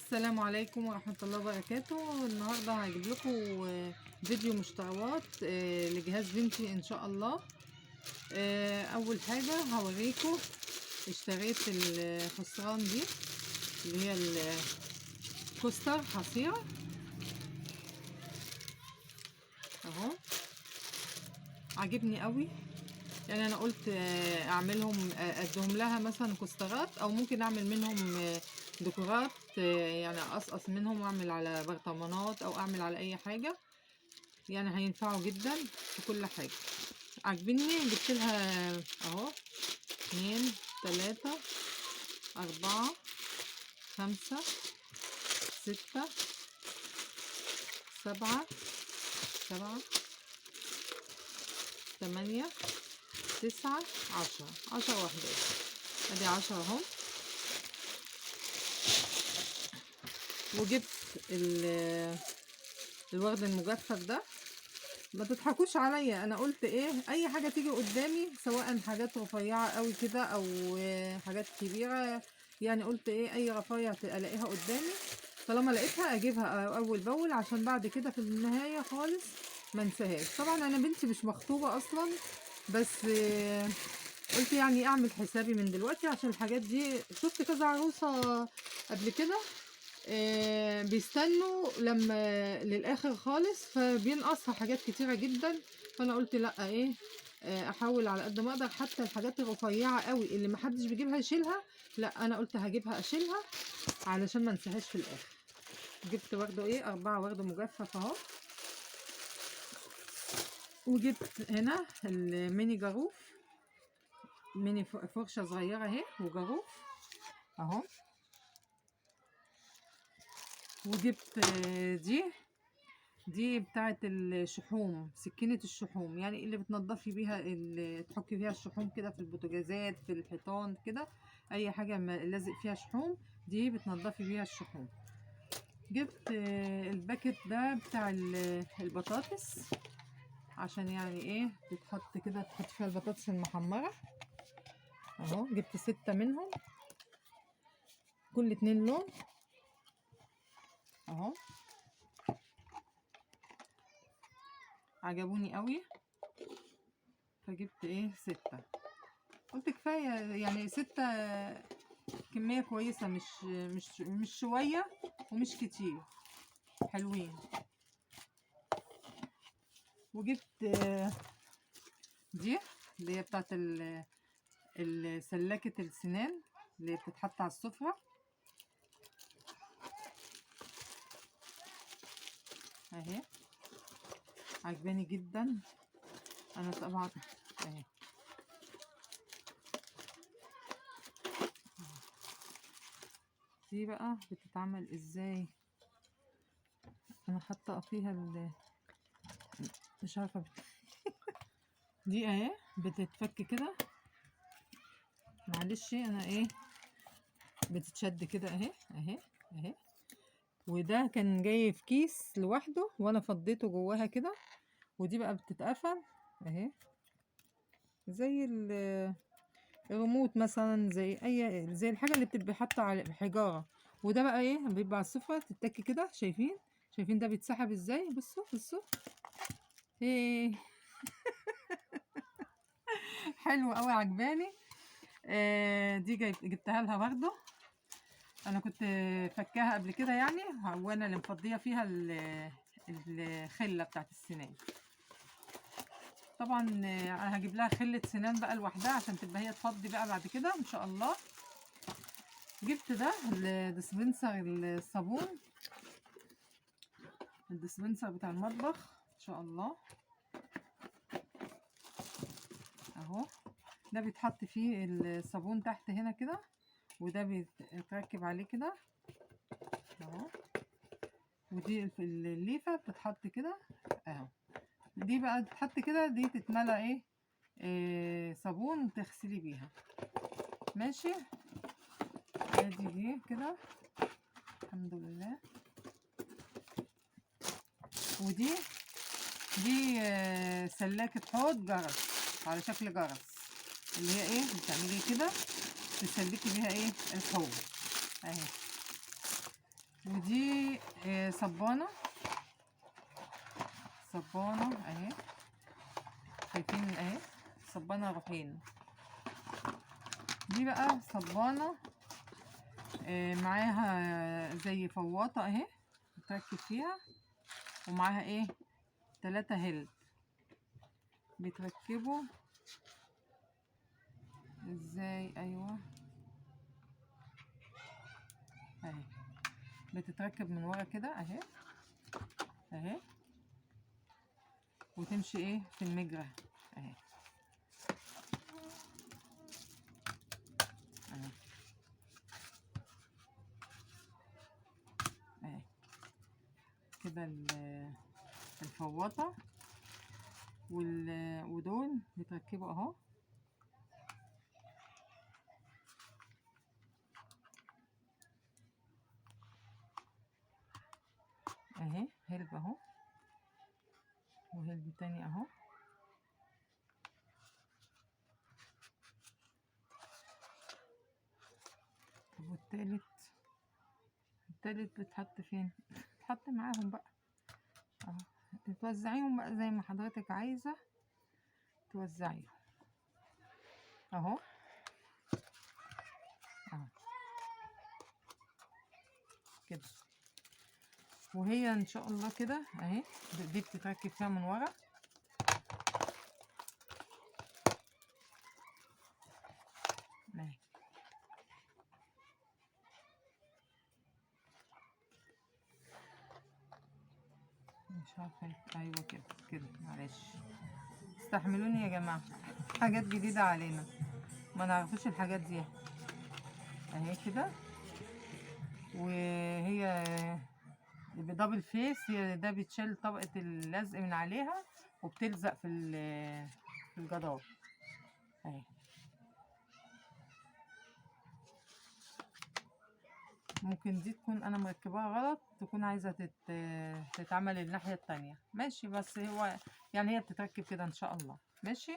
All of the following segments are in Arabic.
السلام عليكم ورحمة الله وبركاته. النهاردة هجيب لكم فيديو مشتريات لجهاز بنتي ان شاء الله. اول حاجة هوريكم اشتريت الخسران دي اللي هي الكوستر حصيرة اهو، عجبني قوي. يعني انا قلت اعملهم ادهم لها مثلا كوسترات، او ممكن اعمل منهم ديكورات، يعني اقصقص منهم واعمل على برطمانات او اعمل على اي حاجه، يعني هينفعوا جدا في كل حاجه. عجبني، جبت لها اهو 2 3 4 5 6 7 8 9 10 وحدات، ادي 10 اهو. وجبت الورد المجفف ده. ما تضحكوش عليا، انا قلت ايه، اي حاجه تيجي قدامي سواء حاجات رفيعه قوي كده او حاجات كبيره، يعني قلت ايه، اي رفيع الاقيها قدامي طالما لقيتها اجيبها اول باول، عشان بعد كده في النهايه خالص ما انساهاش. طبعا انا بنتي مش مخطوبه اصلا، بس قلت يعني اعمل حسابي من دلوقتي، عشان الحاجات دي شفت كذا عروسه قبل كده بيستنوا لما للاخر خالص فبينقصها حاجات كتيره جدا. فانا قلت لا، ايه، احاول على قد ما اقدر حتى الحاجات الرفيعه قوي اللي محدش بيجيبها يشيلها، لا انا قلت هجيبها اشيلها علشان ما انساهاش في الاخر. جبت برده ايه 4 ورد مجفف اهو. وجبت هنا الميني جاروف، ميني فرشه صغيره اهي وجاروف اهو. وجبت دي بتاعه الشحوم، سكينه الشحوم، يعني اللي بتنضفي بيها، اللي تحكي فيها الشحوم كده في البوتاجازات، في الحيطان كده، اي حاجه لازق فيها شحوم دي بتنضفي بيها الشحوم. جبت الباكت ده بتاع البطاطس، عشان يعني ايه بتحط كده، تحط فيها البطاطس المحمره اهو. جبت 6 منهم، كل 2 لون اهو، عجبوني قوي فجبت ايه 6. قلت كفايه يعني 6، كميه كويسه، مش شويه ومش كتير، حلوين. وجبت دي اللي هي بتاعت سلاكه السنان اللي بتتحط على السفره اهي، عجباني جدا انا طبعا اهي. دي بقى بتتعمل ازاي، انا حاطه فيها مش عارفه دي اهي بتتفك كده، معلش انا ايه، بتتشد كده اهي اهي اهي. وده كان جاي في كيس لوحده وانا فضيته جواها كده. ودي بقى بتتقفل اهي، زي الريموت مثلا، زي الحاجه اللي بتبقى حاطه على حجاره. وده بقى ايه، بيبقى على السفره تتك كده، شايفين ده بيتسحب ازاي، بصوا ايه. حلو قوي، عجباني. دي جبتها لها برضه، انا كنت فكاها قبل كده يعني، وانا اللي مفضيه فيها الخله بتاعت السنان. طبعا انا هجيب لها خله سنان بقى لوحدها عشان تبقى هي تفضي بقى بعد كده ان شاء الله. جبت ده الديسبنسر الصابون، الديسبنسر بتاع المطبخ ان شاء الله اهو. ده بيتحط فيه الصابون تحت هنا كده، وده بيتركب عليه كده اهو. ودي الليفه بتتحط كده اهو. دي بقى تتحط كده، دي تتملى ايه صابون تغسلي بيها، ماشي. ادي دي كده الحمد لله. ودي سلاكة حوض جرس على شكل جرس، اللي هي ايه بتعملي كده تسلكي بيها ايه الحوض اهي. ودي صبانة اهي، شايفين اهي صبانة روحين. دي بقى صبانة معاها زي فواطة اهي بتركب فيها، ومعاها ايه 3 هلب بيتركبوا ازاي. ايوه اهي بتتركب من ورا كده اهي اهي، وتمشي ايه في المجرى اهي اهي اهي كده الفواطة ودول بيتركبوا اهو اهي، هلب اهو وهلب تاني اهو. طب والتالت بيتحط فين؟ بيتحط معاهم بقى اهو، توزعيهم بقى زي ما حضرتك عايزة توزعيهم اهو اهو كده. وهي ان شاء الله كده اهي، دي بتتركب فيها من ورا اهي. مش عارفه ايوه كده معلش استحملوني يا جماعه، حاجات جديده علينا ما نعرفوش الحاجات دي اهي كده. وهي بدبل فيس، هي ده بتشيل طبقه اللزق من عليها وبتلزق في الجدار اهي. ممكن دي تكون انا مركباها غلط، تكون عايزه تتعمل الناحيه التانية ماشي، بس هو يعني هي بتتركب كده ان شاء الله ماشي.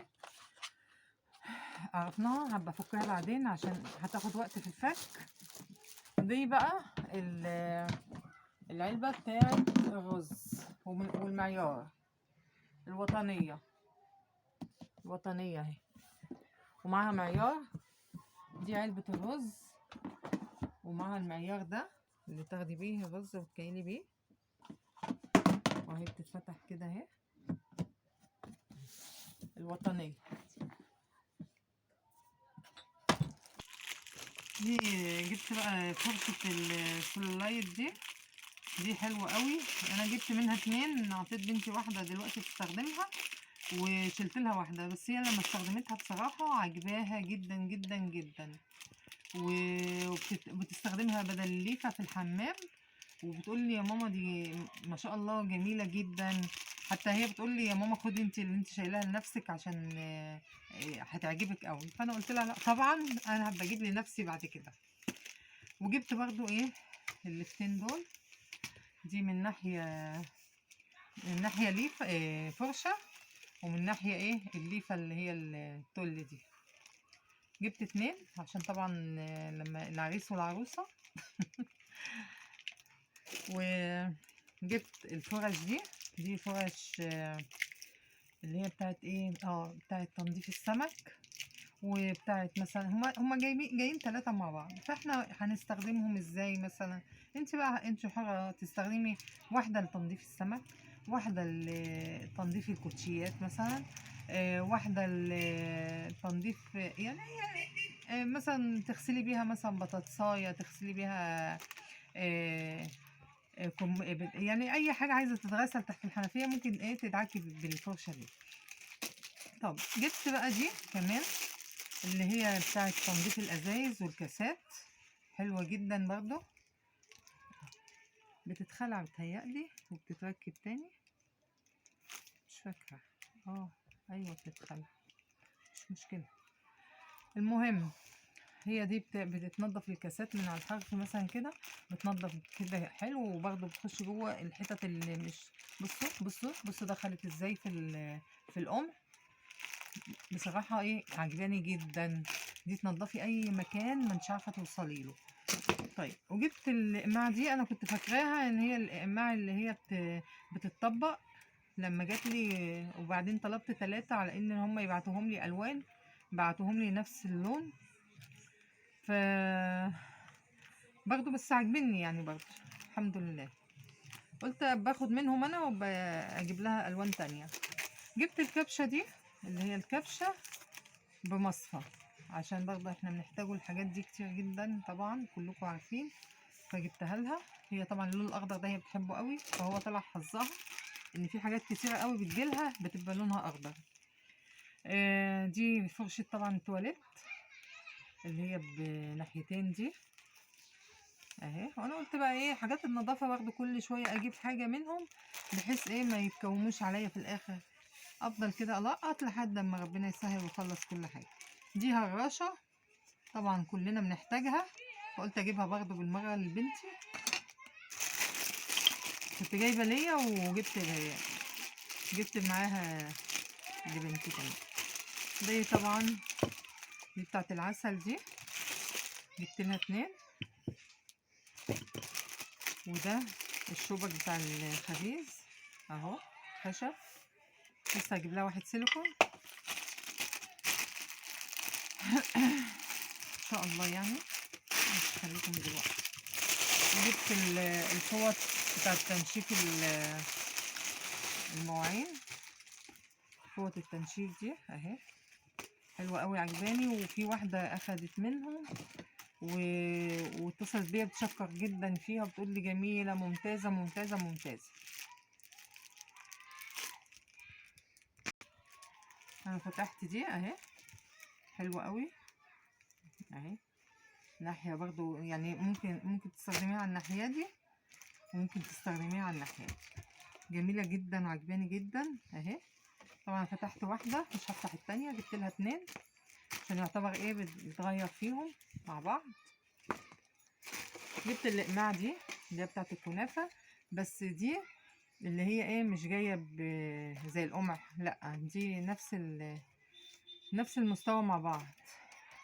عرفناها، هبقى افكها بعدين عشان هتاخد وقت في الفك. دي بقى العلبه بتاعت الرز والمعيار الوطنيه اهي، ومعاها معيار. دي علبه الرز ومعاها المعيار ده اللي تاخدي بيه الرز وتكيلي بيه، وهي بتتفتح كده اهي الوطنية. دي جبت بقى فرشة السلولايت دي حلوة قوي، انا جبت منها 2، اعطيت بنتي واحدة دلوقتي تستخدمها وشلت لها واحدة، بس هي لما استخدمتها بصراحة عجباها جدا جدا جدا، وبتستخدمها بدل الليفة في الحمام، وبتقول لي يا ماما دي ما شاء الله جميلة جدا. حتى هي بتقول لي يا ماما خدي انت اللي انت شايلاها لنفسك عشان هتعجبك قوي. فانا قلت لها لا طبعا انا هبقى اجيب لنفسي بعد كده. وجبت برضو ايه اللفتين دول، دي من ناحية ليفة فرشة، ومن ناحية ايه الليفة اللي هي التل دي. جبت 2 عشان طبعا لما العريس والعروسة وجبت الفرش دي فرش اللي هي بتاعت ايه بتاعت تنظيف السمك، وبتاعت مثلا هما جايين 3 مع بعض، فاحنا هنستخدمهم ازاي مثلا. انت حرة تستخدمي واحدة لتنظيف السمك، واحدة لتنظيف الكوتشيات مثلا، واحدة لتنظيف يعني مثلا تغسلي بيها مثلا بطاطساية، تغسلي بيها يعني اي حاجة عايزة تتغسل تحت الحنفية ممكن ايه تدعكي بالفرشة دي. طب جبت بقى دي كمان اللي هي بتاعت تنظيف الازايز والكاسات، حلوة جدا برضو، بتتخلع بتهيألي وبتتركب تاني، مش فاكرة ايوه بتتخلع مش مشكلة. المهم هي دي بتتنضف الكاسات من على الحرف مثلا كده، بتنضف كده حلو، وبرضه بتخش جوه الحتت اللي مش بصوا دخلت ازاي في القمع. بصراحة ايه عجباني جدا، دي تنضفي اي مكان ما انتش عارفة توصلي له. طيب وجبت الإقماع دي، أنا كنت فاكراها إن هي الإقماع اللي هي بتتطبق لما جات لي، وبعدين طلبت 3 على إن هم يبعتوهم لي ألوان، بعتوهم لي نفس اللون. ف برضه بس عاجبني يعني برضه الحمد لله. قلت باخد منهم أنا وأجيب لها ألوان تانية. جبت الكبشة دي اللي هي الكبشة بمصفى، عشان برضه احنا بنحتاجوا الحاجات دي كتير جدا طبعا كلكم عارفين، فجبتها لها. هي طبعا اللون الاخضر ده هي بتحبه قوي، فهو طلع حظها ان في حاجات كتيره قوي بتجيلها بتبقى لونها اخضر. دي فرشه طبعا التواليت اللي هي بناحيتين دي اهي. وانا قلت بقى ايه حاجات النظافه برضه كل شويه اجيب حاجه منهم بحيث ايه ما يتكوموش عليا في الاخر، افضل كده القط لحد ما ربنا يسهل ويخلص كل حاجه. دي هراشه طبعا كلنا بنحتاجها، فقلت اجيبها برضه بالمره لبنتي. كنت جايبه ليا جبت معاها لبنتي كمان. دي طبعا دي بتاعت العسل دي، جبت لها 2. وده الشوبك بتاع الخبيز اهو خشب، لسه هجيب لها واحد سيليكون ان شاء الله يعني، مش هخليكم دلوقتي. جبت الفوط بتاعت تنشيف المواعين، فوط التنشيف دي اهي حلوه قوي عجباني. وفي واحده اخدت منهم واتصلت بيا بتشكر جدا فيها وبتقول لي جميله ممتازه ممتازه ممتازه. انا فتحت دي اهي حلوه قوي اهي، ناحيه برضو يعني ممكن تستخدميها على الناحيه دي وممكن تستخدميها على الناحيه دي، جميله جدا وعجباني جدا اهي. طبعا فتحت واحده مش هفتح التانية، جبت لها 2 عشان يعتبر ايه بتغير فيهم مع بعض. جبت الاقماع دي اللي هي بتاعت الكنافه، بس دي اللي هي ايه مش جايه زي القمع، لا دي نفس المستوى مع بعض.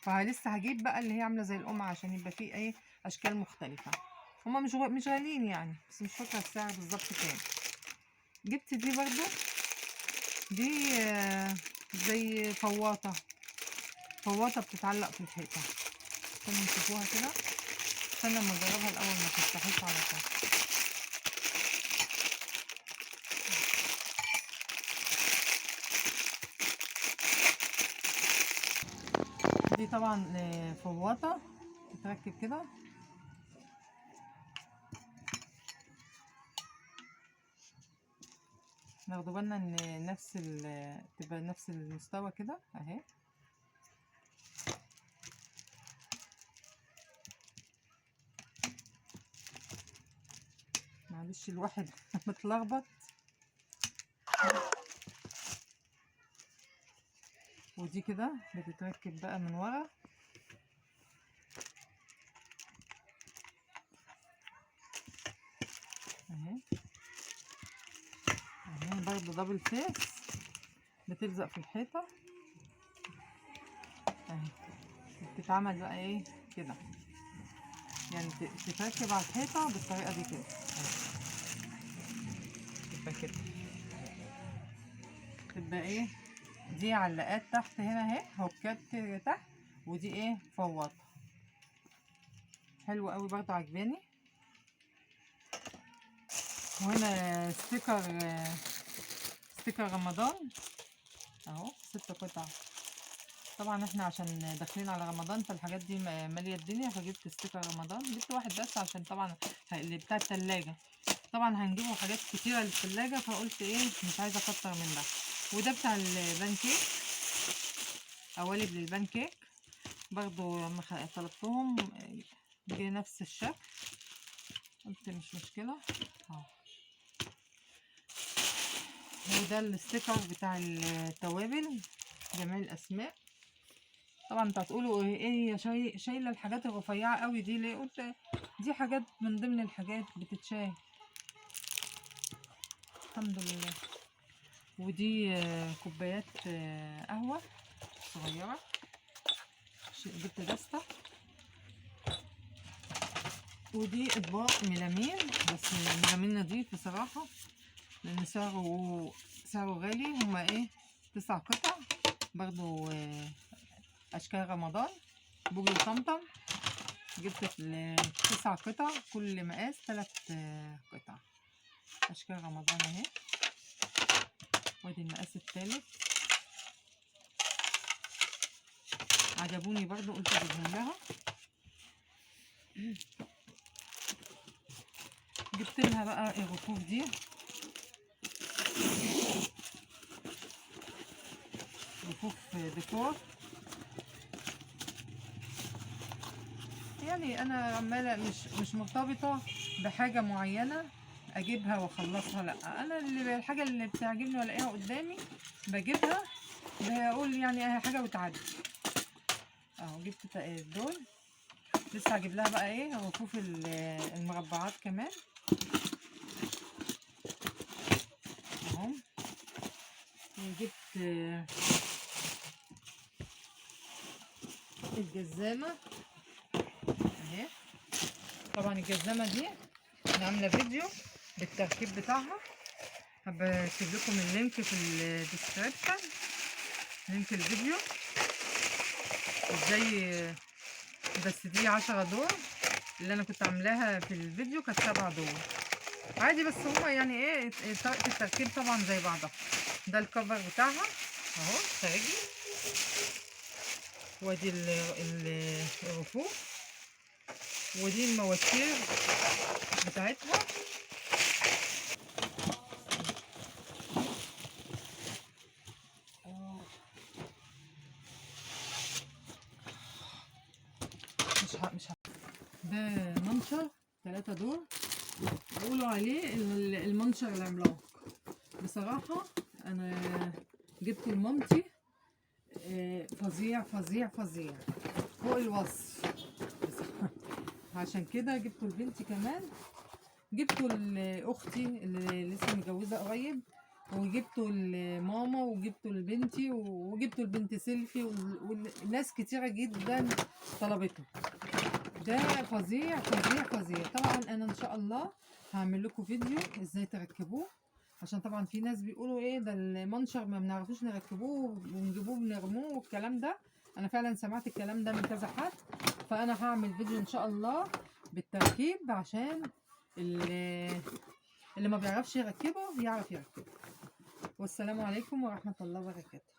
فلسه هجيب بقى اللي هي عامله زي القمع عشان يبقى فيه ايه اشكال مختلفه. هما مش غاليين يعني، بس مش فاكره السعر بالظبط كام. جبت دي برضو، دي زي فواطه بتتعلق في الحيطه. استنوا نشوفوها كده، استنى اما نجربها الاول ما تفتحوش على طول. دي طبعا فواطه تتركب كده، ناخدوا بالنا ان تبقى نفس المستوى كده اهي. معلش الواحد متلخبط. ودي كده بتتركب بقى من ورا اهي اهي، برضه دبل فيس بتلزق في الحيطه اهي. بتتعمل بقى ايه كده يعني، تتركب على الحيطه بالطريقه دي كده اهي. تبقى كده، تبقى ايه دي علاقات تحت هنا اهي، هوكات كده تحت، ودي ايه فواطه حلوه قوي برضه عجباني. وهنا ستيكر رمضان اهو 6 قطع. طبعا احنا عشان داخلين على رمضان فالحاجات دي ماليه الدنيا، فجبت ستيكر رمضان، جبت واحد بس عشان طبعا اللي بتاع التلاجة. طبعا هنجيبه حاجات كتيره للتلاجة، فقلت ايه مش عايزه اكتر من ده. وده بتاع البانكيك، قوالب للبانكيك برضو لما طلبتهم جه نفس الشكل، قلت مش مشكله اهو. وده الستيكر بتاع التوابل جميع الاسماء. طبعا انتوا هتقولوا ايه هي شايله الحاجات الرفيعه قوي دي ليه؟ قلت دي حاجات من ضمن الحاجات بتتشال الحمد لله. ودي كوبايات قهوه صغيره، جبت دستة ودي اطباق ميلامين، بس ميلامين نضيف بصراحة لان سعره غالي. هما ايه 9 قطع برضو اشكال رمضان بوجي وطمطم. جبت 9 قطع كل مقاس 3 قطع اشكال رمضان اهي. وادي المقاس التالت عجبوني برضو قلت اجيبهم لها. جبت لها بقى الرفوف دي، رفوف ديكور. يعني انا عماله مش مرتبطه بحاجه معينه اجيبها واخلصها، لا انا الحاجه اللي بتعجبني والاقيها قدامي بجيبها، بقول يعني اهي حاجه بتعدي اهو. جبت دول لسه هجيب لها بقى ايه رفوف المربعات كمان اهو. وجبت الجزامه اهي. طبعا الجزامه دي انا عامله فيديو بالتركيب بتاعها، هبقى اسيب لكم اللينك في الديسكريبشن، لينك الفيديو ازاي. بس دي 10 دور، اللي انا كنت عاملاها في الفيديو كانت 7 دور عادي. بس هما يعني ايه طريقه التركيب طبعا زي بعضها. ده الكفر بتاعها اهو خارجي، وادي الرفوف، ودي المواسير بتاعتها. مش ده منشر 3 دور بيقولوا عليه المنشر العملاق. بصراحة أنا جبته لمامتي فظيع فظيع فظيع فوق الوصف. عشان كده جبته لبنتي كمان، جبته لأختي اللي لسه متجوزة قريب، وجبته لماما، وجبته لبنتي، وجبته لبنت سيلفي، والناس كتيرة جدا طلبته. ده فظيع فظيع فظيع. طبعا انا ان شاء الله هعمل لكم فيديو ازاي تركبوه، عشان طبعا في ناس بيقولوا ايه ده المنشر ما بنعرفوش نركبوه ونجيبوه بنرموه والكلام ده. انا فعلا سمعت الكلام ده من كذا حد، فانا هعمل فيديو ان شاء الله بالتركيب عشان اللي ما بيعرفش يركبه يعرف يركبه. والسلام عليكم ورحمة الله وبركاته.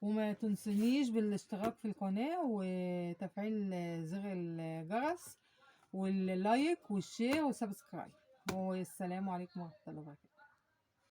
وما تنسونيش بالاشتراك في القناة وتفعيل زر الجرس واللايك والشير والسبسكرايب. والسلام عليكم ورحمة الله وبركاته.